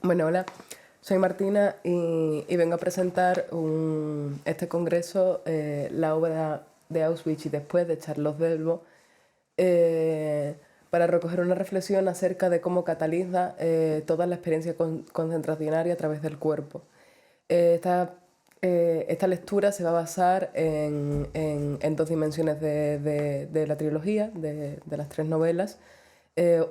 Bueno, hola, soy Martina y vengo a presentar este congreso, la obra de Auschwitz y después de Charlotte Delbo, eh, para recoger una reflexión acerca de cómo cataliza toda la experiencia concentracionaria a través del cuerpo. Esta lectura se va a basar en dos dimensiones de la trilogía, de las tres novelas.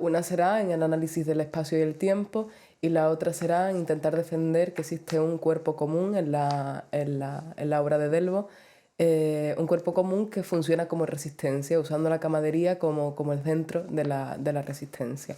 Una será en el análisis del espacio y el tiempo y la otra será en intentar defender que existe un cuerpo común en la obra de Delbo, un cuerpo común que funciona como resistencia, usando la camadería como el centro de la resistencia.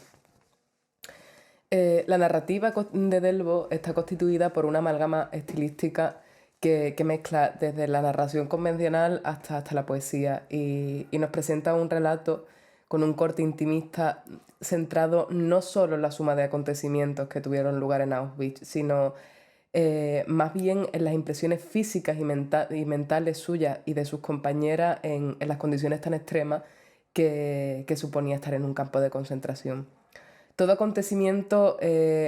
La narrativa de Delbo está constituida por una amalgama estilística que mezcla desde la narración convencional hasta la poesía y nos presenta un relato con un corte intimista centrado no solo en la suma de acontecimientos que tuvieron lugar en Auschwitz, sino más bien en las impresiones físicas y mentales suyas y de sus compañeras en las condiciones tan extremas que suponía estar en un campo de concentración. Todo acontecimiento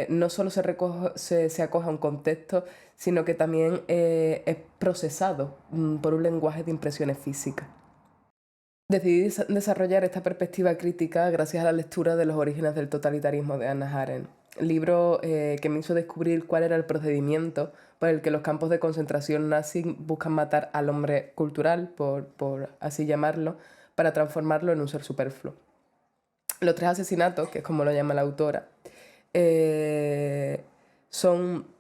no solo se acoge a un contexto, sino que también es procesado por un lenguaje de impresiones físicas. Decidí desarrollar esta perspectiva crítica gracias a la lectura de Los orígenes del totalitarismo de Hannah Arendt, libro que me hizo descubrir cuál era el procedimiento por el que los campos de concentración nazis buscan matar al hombre cultural, por así llamarlo, para transformarlo en un ser superfluo. Los tres asesinatos, que es como lo llama la autora, eh, son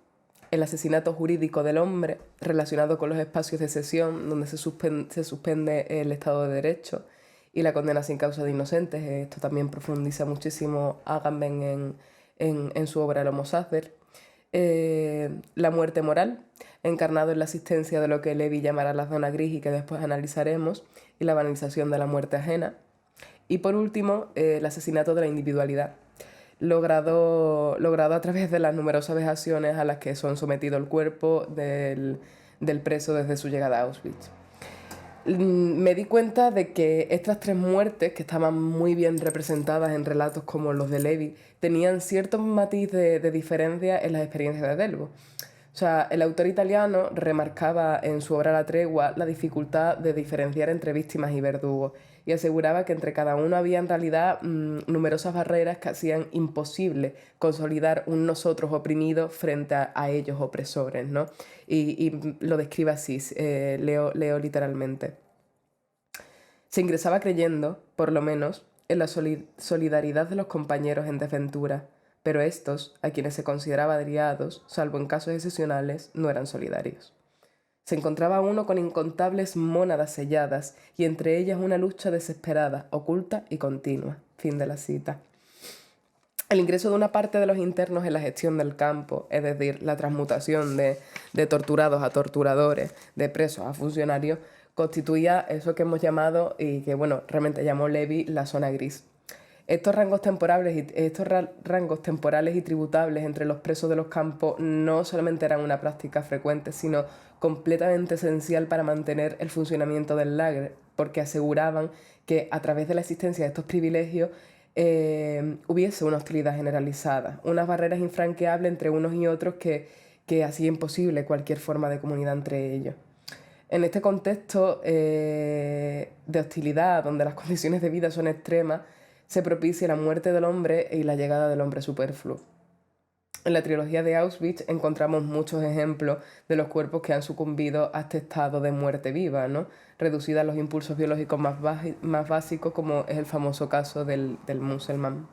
el asesinato jurídico del hombre relacionado con los espacios de sesión donde se suspende el Estado de Derecho y la condena sin causa de inocentes. Esto también profundiza muchísimo Agamben en su obra El Homo Sacer. La muerte moral, encarnado en la existencia de lo que Levi llamará la zona gris y que después analizaremos, y la banalización de la muerte ajena. Y por último, el asesinato de la individualidad, logrado a través de las numerosas vejaciones a las que son sometidos el cuerpo del preso desde su llegada a Auschwitz. Me di cuenta de que estas tres muertes, que estaban muy bien representadas en relatos como los de Levi, tenían cierto matiz de diferencia en las experiencias de Delbo. O sea, el autor italiano remarcaba en su obra La tregua la dificultad de diferenciar entre víctimas y verdugos y aseguraba que entre cada uno había en realidad numerosas barreras que hacían imposible consolidar un nosotros oprimido frente a ellos opresores, ¿no? Y lo describe así, leo literalmente. Se ingresaba creyendo, por lo menos, en la solidaridad de los compañeros en desventura, pero estos, a quienes se consideraba aliados, salvo en casos excepcionales, no eran solidarios. Se encontraba uno con incontables mónadas selladas y entre ellas una lucha desesperada, oculta y continua. Fin de la cita. El ingreso de una parte de los internos en la gestión del campo, es decir, la transmutación de torturados a torturadores, de presos a funcionarios, constituía eso que hemos llamado, y que bueno, realmente llamó Levi, la zona gris. Estos rangos temporales y tributables entre los presos de los campos no solamente eran una práctica frecuente, sino completamente esencial para mantener el funcionamiento del lager, porque aseguraban que a través de la existencia de estos privilegios hubiese una hostilidad generalizada, unas barreras infranqueables entre unos y otros que hacía imposible cualquier forma de comunidad entre ellos. En este contexto de hostilidad, donde las condiciones de vida son extremas, se propicia la muerte del hombre y la llegada del hombre superfluo. En la trilogía de Auschwitz encontramos muchos ejemplos de los cuerpos que han sucumbido a este estado de muerte viva, ¿no? Reducida a los impulsos biológicos más básicos, como es el famoso caso del musulmán.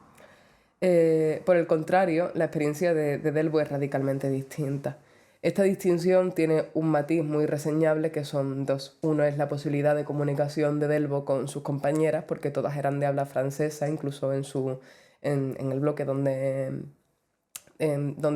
Por el contrario, la experiencia de Delbo es radicalmente distinta. Esta distinción tiene un matiz muy reseñable, que son dos. Uno es la posibilidad de comunicación de Delbo con sus compañeras, porque todas eran de habla francesa, incluso en el bloque donde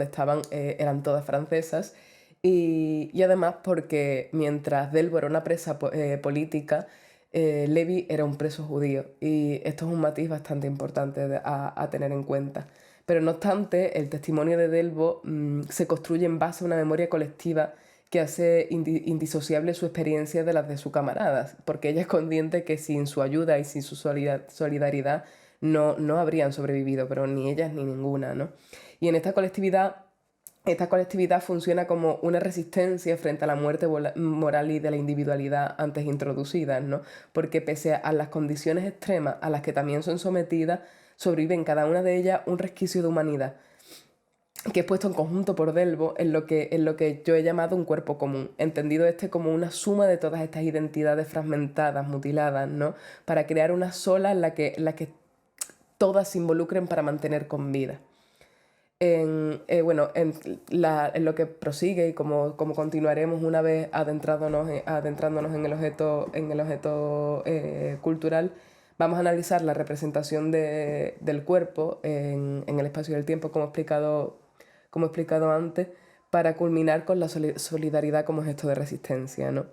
estaban eran todas francesas. Y además porque mientras Delbo era una presa política, Levi era un preso judío, y esto es un matiz bastante importante a tener en cuenta. Pero no obstante, el testimonio de Delbo se construye en base a una memoria colectiva que hace indisociable su experiencia de las de sus camaradas, porque ella es consciente que sin su ayuda y sin su solidaridad no habrían sobrevivido, pero ni ellas ni ninguna, ¿no? Y en esta colectividad esta colectividad funciona como una resistencia frente a la muerte moral y de la individualidad antes introducidas, ¿no? Porque pese a las condiciones extremas a las que también son sometidas, sobrevive en cada una de ellas un resquicio de humanidad, que es puesto en conjunto por Delbo en lo que yo he llamado un cuerpo común, entendido este como una suma de todas estas identidades fragmentadas, mutiladas, ¿no? Para crear una sola en la que todas se involucren para mantener con vida. En lo que prosigue y como continuaremos una vez adentrándonos en el objeto cultural, vamos a analizar la representación del cuerpo en el espacio y el tiempo, como he explicado antes, para culminar con la solidaridad como gesto de resistencia, ¿no?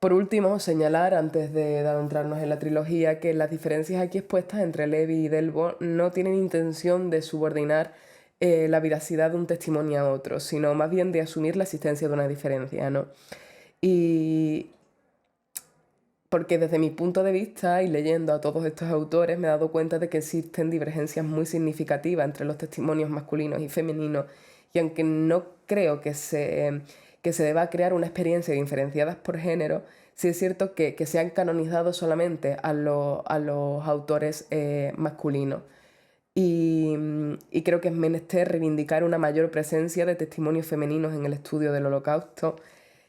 Por último, señalar, antes de adentrarnos en la trilogía, que las diferencias aquí expuestas entre Levi y Delbo no tienen intención de subordinar la veracidad de un testimonio a otro, sino más bien de asumir la existencia de una diferencia, ¿no? Y porque desde mi punto de vista y leyendo a todos estos autores me he dado cuenta de que existen divergencias muy significativas entre los testimonios masculinos y femeninos, y aunque no creo que se deba crear una experiencia diferenciadas por género, sí es cierto que se han canonizado solamente a los autores masculinos. Y creo que es menester reivindicar una mayor presencia de testimonios femeninos en el estudio del Holocausto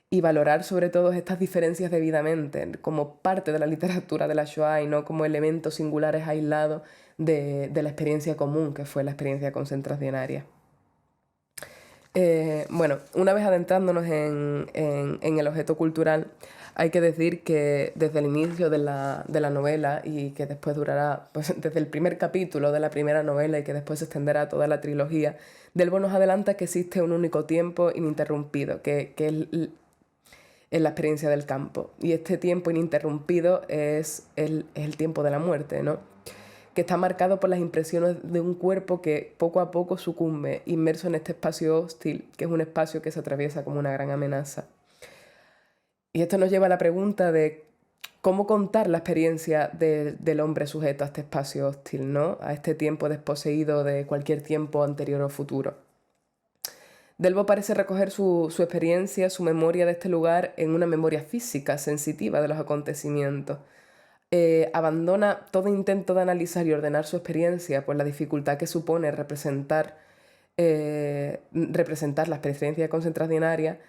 y valorar sobre todo estas diferencias debidamente como parte de la literatura de la Shoah y no como elementos singulares aislados de la experiencia común que fue la experiencia concentracionaria. Bueno, una vez adentrándonos en el objeto cultural, hay que decir que desde el inicio de la novela y que después durará, pues desde el primer capítulo de la primera novela y que después se extenderá a toda la trilogía, Delbo nos adelanta que existe un único tiempo ininterrumpido, que es la experiencia del campo. Y este tiempo ininterrumpido es el tiempo de la muerte, ¿no? Que está marcado por las impresiones de un cuerpo que poco a poco sucumbe, inmerso en este espacio hostil, que es un espacio que se atraviesa como una gran amenaza. Y esto nos lleva a la pregunta de cómo contar la experiencia del hombre sujeto a este espacio hostil, ¿no? A este tiempo desposeído de cualquier tiempo anterior o futuro. Delbo parece recoger su experiencia, su memoria de este lugar en una memoria física, sensitiva de los acontecimientos. Abandona todo intento de analizar y ordenar su experiencia por la dificultad que supone representar la experiencia concentracionaria,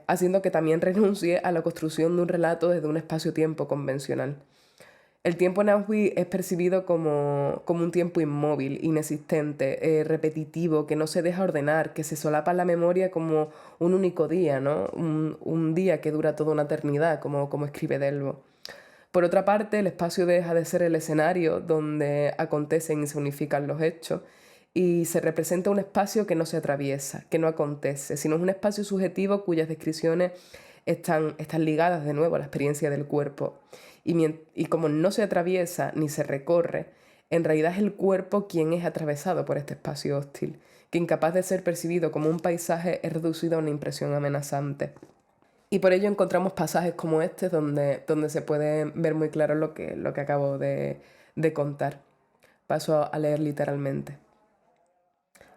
haciendo que también renuncie a la construcción de un relato desde un espacio-tiempo convencional. El tiempo en Auschwitz es percibido como un tiempo inmóvil, inexistente, repetitivo, que no se deja ordenar, que se solapa en la memoria como un único día, ¿no? Un día que dura toda una eternidad, como escribe Delbo. Por otra parte, el espacio deja de ser el escenario donde acontecen y se unifican los hechos y se representa un espacio que no se atraviesa, que no acontece, sino es un espacio subjetivo cuyas descripciones están ligadas de nuevo a la experiencia del cuerpo. Y como no se atraviesa ni se recorre, en realidad es el cuerpo quien es atravesado por este espacio hostil, que incapaz de ser percibido como un paisaje es reducido a una impresión amenazante. Y por ello encontramos pasajes como este donde se puede ver muy claro lo que acabo de contar. Paso a leer literalmente.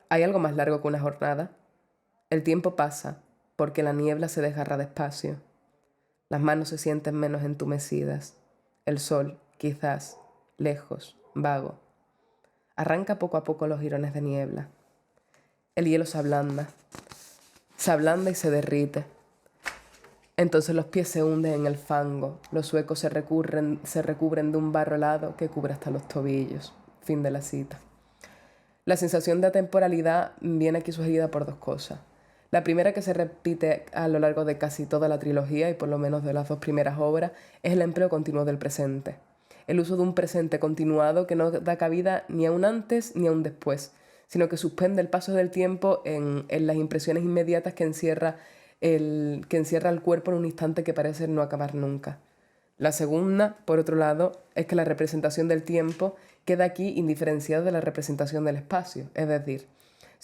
¿Hay algo más largo que una jornada? El tiempo pasa porque la niebla se desgarra despacio. Las manos se sienten menos entumecidas. El sol, quizás, lejos, vago. Arranca poco a poco los jirones de niebla. El hielo se ablanda y se derrite. Entonces los pies se hunden en el fango, los huecos se recubren de un barro helado que cubre hasta los tobillos. Fin de la cita. La sensación de atemporalidad viene aquí sugerida por dos cosas. La primera, que se repite a lo largo de casi toda la trilogía y por lo menos de las dos primeras obras, es el empleo continuo del presente. El uso de un presente continuado que no da cabida ni a un antes ni a un después, sino que suspende el paso del tiempo en las impresiones inmediatas que encierra el cuerpo en un instante que parece no acabar nunca. La segunda, por otro lado, es que la representación del tiempo queda aquí indiferenciada de la representación del espacio, es decir,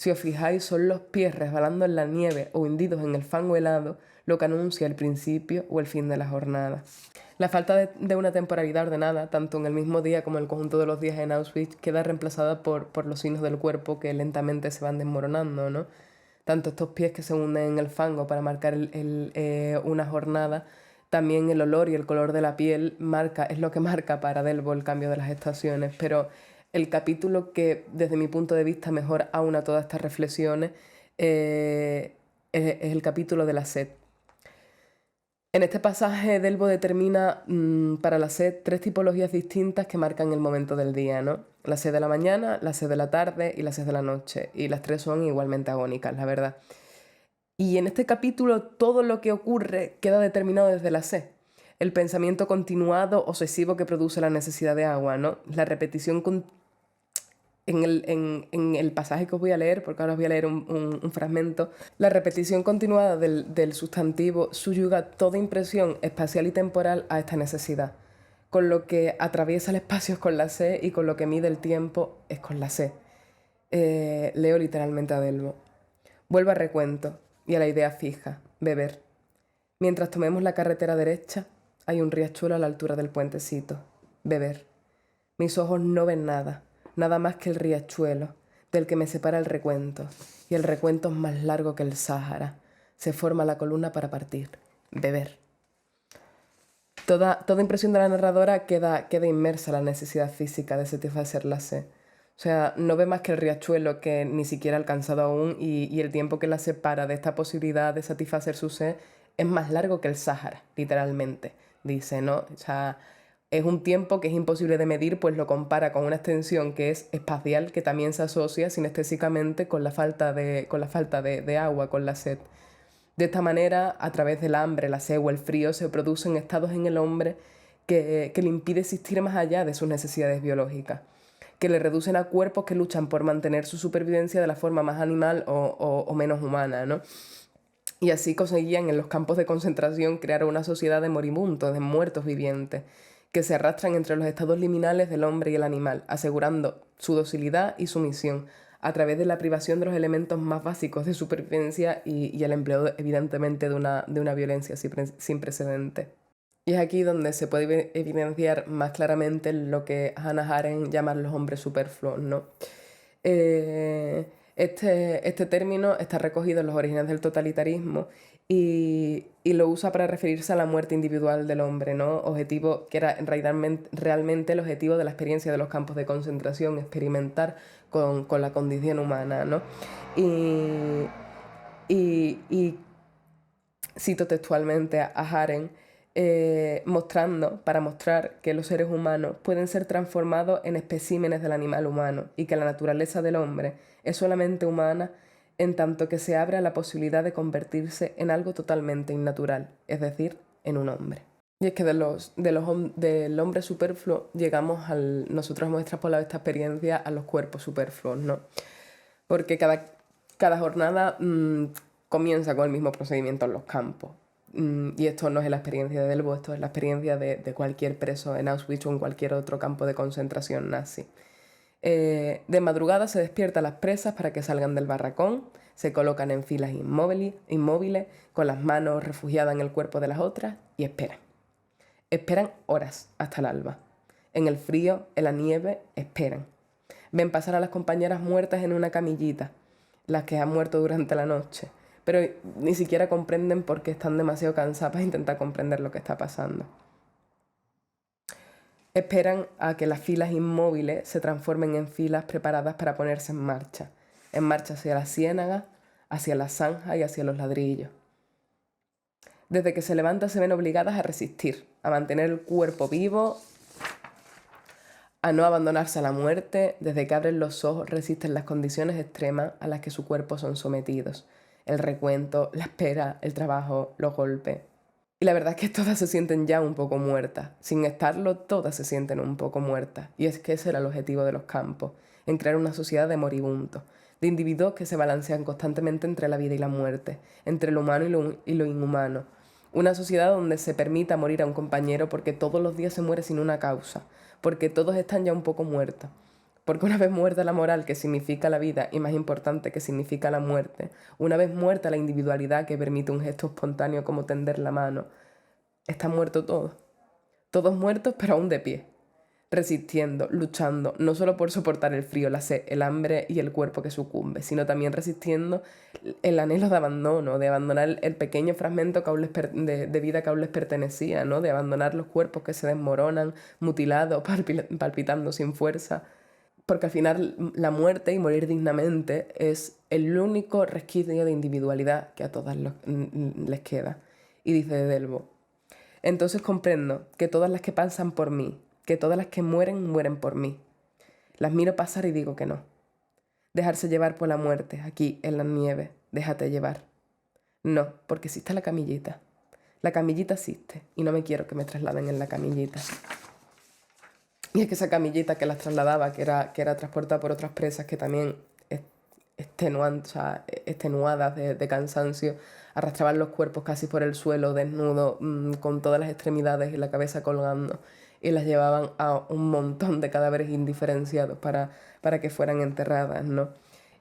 Si os fijáis, son los pies resbalando en la nieve o hundidos en el fango helado lo que anuncia el principio o el fin de la jornada. La falta de una temporalidad ordenada, tanto en el mismo día como en el conjunto de los días en Auschwitz, queda reemplazada por los signos del cuerpo que lentamente se van desmoronando, ¿no? Tanto estos pies que se hunden en el fango para marcar una jornada, también el olor y el color de la piel es lo que marca para Delbo el cambio de las estaciones, pero el capítulo que desde mi punto de vista mejor aúna todas estas reflexiones es el capítulo de la sed. En este pasaje Delbo determina para la sed 3 tipologías distintas que marcan el momento del día, ¿no? La sed de la mañana, la sed de la tarde y la sed de la noche, y las 3 son igualmente agónicas, la verdad. Y en este capítulo todo lo que ocurre queda determinado desde la sed. El pensamiento continuado, obsesivo que produce la necesidad de agua, ¿no? La repetición en el pasaje que os voy a leer, porque ahora os voy a leer un fragmento, la repetición continuada del sustantivo subyuga toda impresión espacial y temporal a esta necesidad, con lo que atraviesa el espacio es con la sed y con lo que mide el tiempo es con la sed. Leo literalmente a Delbo. Vuelvo a recuento y a la idea fija, beber. Mientras tomemos la carretera derecha, hay un riachuelo a la altura del puentecito. Beber. Mis ojos no ven nada, nada más que el riachuelo, del que me separa el recuento, y el recuento es más largo que el Sáhara. Se forma la columna para partir. Beber. Toda impresión de la narradora queda inmersa en la necesidad física de satisfacer la sed. O sea, no ve más que el riachuelo que ni siquiera ha alcanzado aún y el tiempo que la separa de esta posibilidad de satisfacer su sed es más largo que el Sáhara, literalmente, dice, ¿no? O sea, es un tiempo que es imposible de medir, pues lo compara con una extensión que es espacial, que también se asocia sinestésicamente con la falta de agua, con la sed. De esta manera, a través del hambre, la sed o el frío, se producen estados en el hombre que le impide existir más allá de sus necesidades biológicas, que le reducen a cuerpos que luchan por mantener su supervivencia de la forma más animal o menos humana, ¿no? Y así conseguían en los campos de concentración crear una sociedad de moribundos, de muertos vivientes, que se arrastran entre los estados liminales del hombre y el animal, asegurando su docilidad y sumisión a través de la privación de los elementos más básicos de supervivencia y el empleo, evidentemente, de una violencia sin precedentes. Y es aquí donde se puede evidenciar más claramente lo que Hannah Arendt llama los hombres superfluos, ¿no? Este término está recogido en los orígenes del totalitarismo y lo usa para referirse a la muerte individual del hombre, ¿no? Objetivo que era realmente el objetivo de la experiencia de los campos de concentración, experimentar con la condición humana, ¿no? Y cito textualmente a Arendt, para mostrar que los seres humanos pueden ser transformados en especímenes del animal humano y que la naturaleza del hombre es solamente humana en tanto que se abre a la posibilidad de convertirse en algo totalmente innatural, es decir, en un hombre. Y es que del hombre superfluo nosotros hemos extrapolado esta experiencia a los cuerpos superfluos, ¿no? Porque cada jornada comienza con el mismo procedimiento en los campos. Y esto no es la experiencia de Delbo, esto es la experiencia de cualquier preso en Auschwitz o en cualquier otro campo de concentración nazi. De madrugada se despiertan las presas para que salgan del barracón, se colocan en filas inmóviles, con las manos refugiadas en el cuerpo de las otras y esperan. Esperan horas hasta el alba. En el frío, en la nieve, esperan. Ven pasar a las compañeras muertas en una camillita, las que han muerto durante la noche, pero ni siquiera comprenden por qué están demasiado cansadas para intentar comprender lo que está pasando. Esperan a que las filas inmóviles se transformen en filas preparadas para ponerse en marcha hacia la ciénaga, hacia la zanja y hacia los ladrillos. Desde que se levantan se ven obligadas a resistir, a mantener el cuerpo vivo, a no abandonarse a la muerte. Desde que abren los ojos resisten las condiciones extremas a las que su cuerpo son sometidos. El recuento, la espera, el trabajo, los golpes. Y la verdad es que todas se sienten ya un poco muertas. Sin estarlo, todas se sienten un poco muertas. Y es que ese era el objetivo de los campos, en crear una sociedad de moribundos, de individuos que se balancean constantemente entre la vida y la muerte, entre lo humano y lo inhumano. Una sociedad donde se permita morir a un compañero porque todos los días se muere sin una causa, porque todos están ya un poco muertos, Porque una vez muerta la moral, que significa la vida, y más importante, que significa la muerte, una vez muerta la individualidad que permite un gesto espontáneo como tender la mano, está muerto todo. Todos muertos, pero aún de pie, resistiendo, luchando, no solo por soportar el frío, la sed, el hambre y el cuerpo que sucumbe, sino también resistiendo el anhelo de abandono, de abandonar el pequeño fragmento que aún de vida que aún les pertenecía, ¿no? De abandonar los cuerpos que se desmoronan, mutilados, palpitando sin fuerza. Porque al final la muerte y morir dignamente es el único resquicio de individualidad que a todas les queda. Y dice Delbo: entonces comprendo que todas las que pasan por mí, que todas las que mueren, mueren por mí. Las miro pasar y digo que no. Dejarse llevar por la muerte, aquí, en la nieve, déjate llevar. No, porque existe la camillita. La camillita existe y no me quiero que me trasladen en la camillita. Y es que esa camillita que las trasladaba, que era transportada por otras presas que también extenuadas de cansancio, arrastraban los cuerpos casi por el suelo, desnudos, con todas las extremidades y la cabeza colgando, y las llevaban a un montón de cadáveres indiferenciados para que fueran enterradas, ¿no?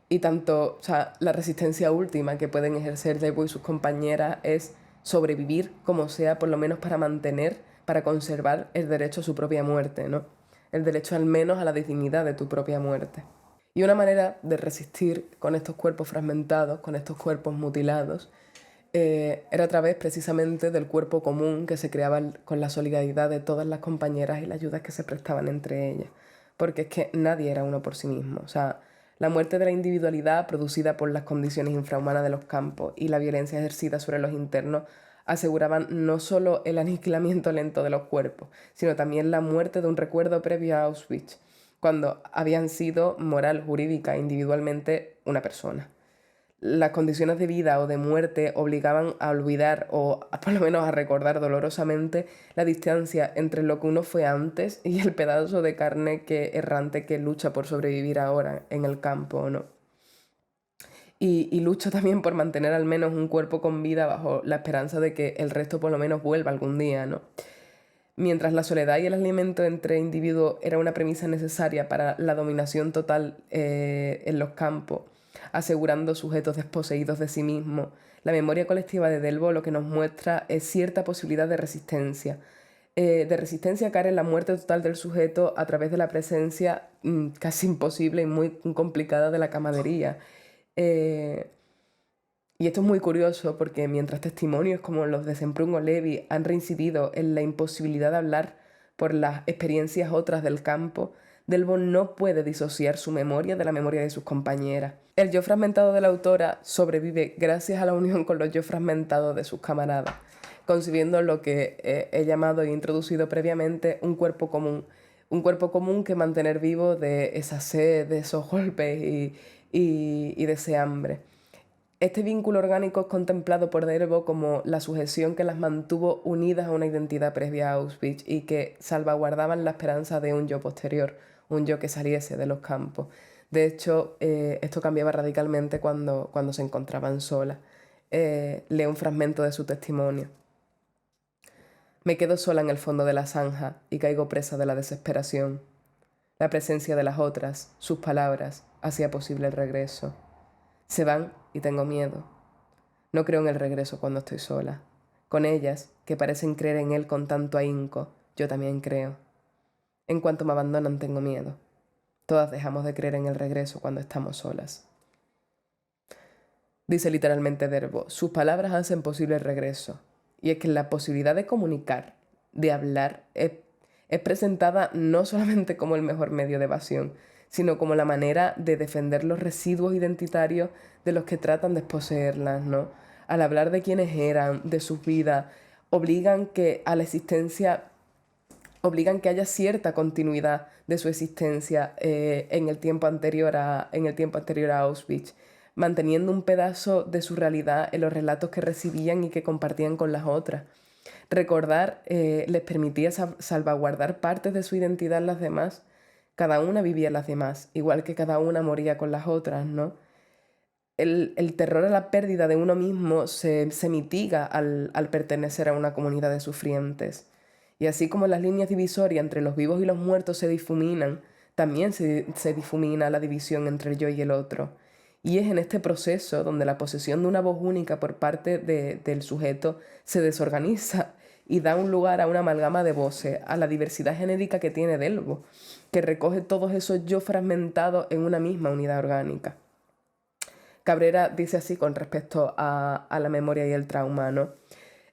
Y tanto, o sea, la resistencia última que pueden ejercer Delbo y sus compañeras es sobrevivir como sea, por lo menos para mantener, para conservar el derecho a su propia muerte, ¿no? El derecho al menos a la dignidad de tu propia muerte. Y una manera de resistir con estos cuerpos fragmentados, con estos cuerpos mutilados, era a través precisamente del cuerpo común que se creaba con la solidaridad de todas las compañeras y las ayudas que se prestaban entre ellas. Porque es que nadie era uno por sí mismo. O sea, la muerte de la individualidad producida por las condiciones infrahumanas de los campos y la violencia ejercida sobre los internos aseguraban no solo el aniquilamiento lento de los cuerpos, sino también la muerte de un recuerdo previo a Auschwitz, cuando habían sido moral, jurídica e individualmente una persona. Las condiciones de vida o de muerte obligaban a olvidar o por lo menos a recordar dolorosamente la distancia entre lo que uno fue antes y el pedazo de carne errante que lucha por sobrevivir ahora en el campo, ¿no? Y lucha también por mantener al menos un cuerpo con vida bajo la esperanza de que el resto por lo menos vuelva algún día, ¿no? Mientras la soledad y el alimento entre individuos era una premisa necesaria para la dominación total en los campos, asegurando sujetos desposeídos de sí mismos, la memoria colectiva de Delbo lo que nos muestra es cierta posibilidad de resistencia cara en la muerte total del sujeto a través de la presencia casi imposible y muy complicada de la camaradería. Eh, y esto es muy curioso porque mientras testimonios como los de Semprún o Levi han reincidido en la imposibilidad de hablar por las experiencias otras del campo, Delbo no puede disociar su memoria de la memoria de sus compañeras. El yo fragmentado de la autora sobrevive gracias a la unión con los yo fragmentados de sus camaradas, concibiendo lo que he llamado e introducido previamente un cuerpo común que mantener vivo de esa sed, de esos golpes y de ese hambre. Este vínculo orgánico es contemplado por Delbo como la sujeción que las mantuvo unidas a una identidad previa a Auschwitz y que salvaguardaban la esperanza de un yo posterior, un yo que saliese de los campos. De hecho, esto cambiaba radicalmente cuando se encontraban solas. Leo un fragmento de su testimonio. Me quedo sola en el fondo de la zanja y caigo presa de la desesperación. La presencia de las otras, sus palabras, hacía posible el regreso. Se van y tengo miedo. No creo en el regreso cuando estoy sola. Con ellas, que parecen creer en él con tanto ahínco, yo también creo. En cuanto me abandonan tengo miedo. Todas dejamos de creer en el regreso cuando estamos solas. Dice literalmente Delbo, sus palabras hacen posible el regreso. Y es que la posibilidad de comunicar, de hablar, es presentada no solamente como el mejor medio de evasión, sino como la manera de defender los residuos identitarios de los que tratan de desposeerlas, ¿no? Al hablar de quiénes eran, de sus vidas, obligan que haya cierta continuidad de su existencia en el tiempo anterior a Auschwitz, manteniendo un pedazo de su realidad en los relatos que recibían y que compartían con las otras. Recordar les permitía salvaguardar partes de su identidad en las demás. Cada una vivía en las demás, igual que cada una moría con las otras, ¿no? El terror a la pérdida de uno mismo se mitiga al pertenecer a una comunidad de sufrientes. Y así como las líneas divisorias entre los vivos y los muertos se difuminan, también se difumina la división entre el yo y el otro. Y es en este proceso donde la posesión de una voz única por parte del sujeto se desorganiza y da un lugar a una amalgama de voces, a la diversidad genérica que tiene Delbo, que recoge todos esos yo fragmentados en una misma unidad orgánica. Cabrera dice así con respecto a la memoria y el trauma, ¿no?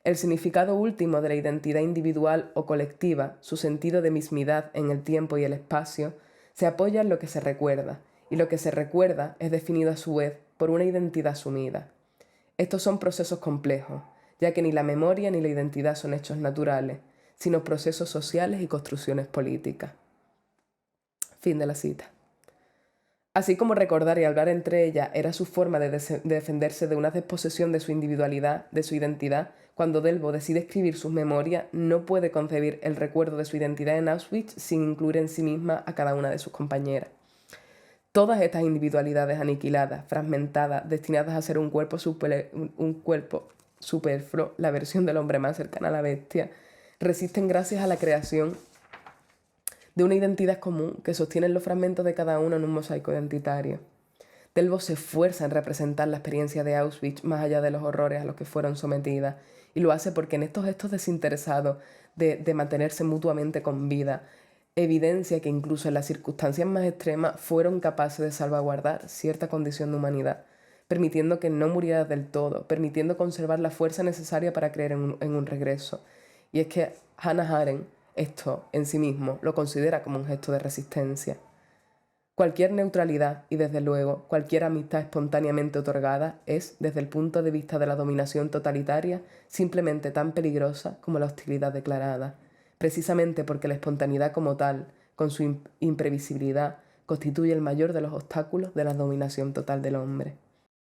El significado último de la identidad individual o colectiva, su sentido de mismidad en el tiempo y el espacio, se apoya en lo que se recuerda, y lo que se recuerda es definido a su vez por una identidad asumida. Estos son procesos complejos, ya que ni la memoria ni la identidad son hechos naturales, sino procesos sociales y construcciones políticas. Fin de la cita. Así como recordar y hablar entre ellas era su forma de defenderse de una desposesión de su individualidad, de su identidad, cuando Delbo decide escribir sus memorias, no puede concebir el recuerdo de su identidad en Auschwitz sin incluir en sí misma a cada una de sus compañeras. Todas estas individualidades aniquiladas, fragmentadas, destinadas a ser un cuerpo superfluo, la versión del hombre más cercana a la bestia, resisten gracias a la creación de una identidad común que sostienen los fragmentos de cada uno en un mosaico identitario. Delbo se esfuerza en representar la experiencia de Auschwitz más allá de los horrores a los que fueron sometidas, y lo hace porque en estos gestos desinteresados de mantenerse mutuamente con vida, evidencia que incluso en las circunstancias más extremas fueron capaces de salvaguardar cierta condición de humanidad, permitiendo que no muriera del todo, permitiendo conservar la fuerza necesaria para creer en un regreso. Y es que Hannah Arendt esto en sí mismo lo considera como un gesto de resistencia. Cualquier neutralidad y, desde luego, cualquier amistad espontáneamente otorgada es, desde el punto de vista de la dominación totalitaria, simplemente tan peligrosa como la hostilidad declarada, precisamente porque la espontaneidad como tal, con su imprevisibilidad, constituye el mayor de los obstáculos de la dominación total del hombre.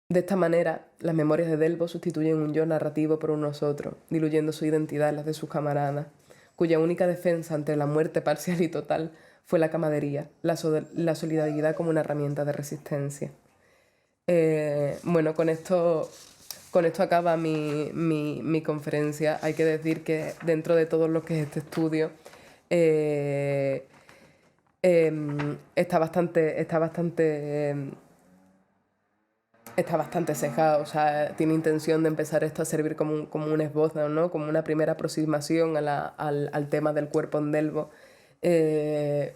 De esta manera, las memorias de Delbo sustituyen un yo narrativo por un nosotros, diluyendo su identidad en las de sus camaradas, cuya única defensa ante la muerte parcial y total fue la camaradería, la solidaridad como una herramienta de resistencia. Bueno, con esto acaba mi conferencia. Hay que decir que dentro de todo lo que es este estudio, está bastante sesgado, o sea, tiene intención de empezar esto a servir como un esbozo, ¿no? Como una primera aproximación al tema del cuerpo en Delbo,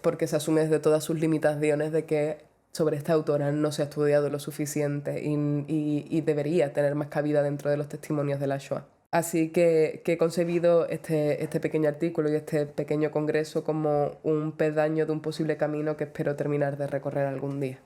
porque se asume desde todas sus limitaciones de que sobre esta autora no se ha estudiado lo suficiente y debería tener más cabida dentro de los testimonios de la Shoah. Así que he concebido este pequeño artículo y este pequeño congreso como un peldaño de un posible camino que espero terminar de recorrer algún día.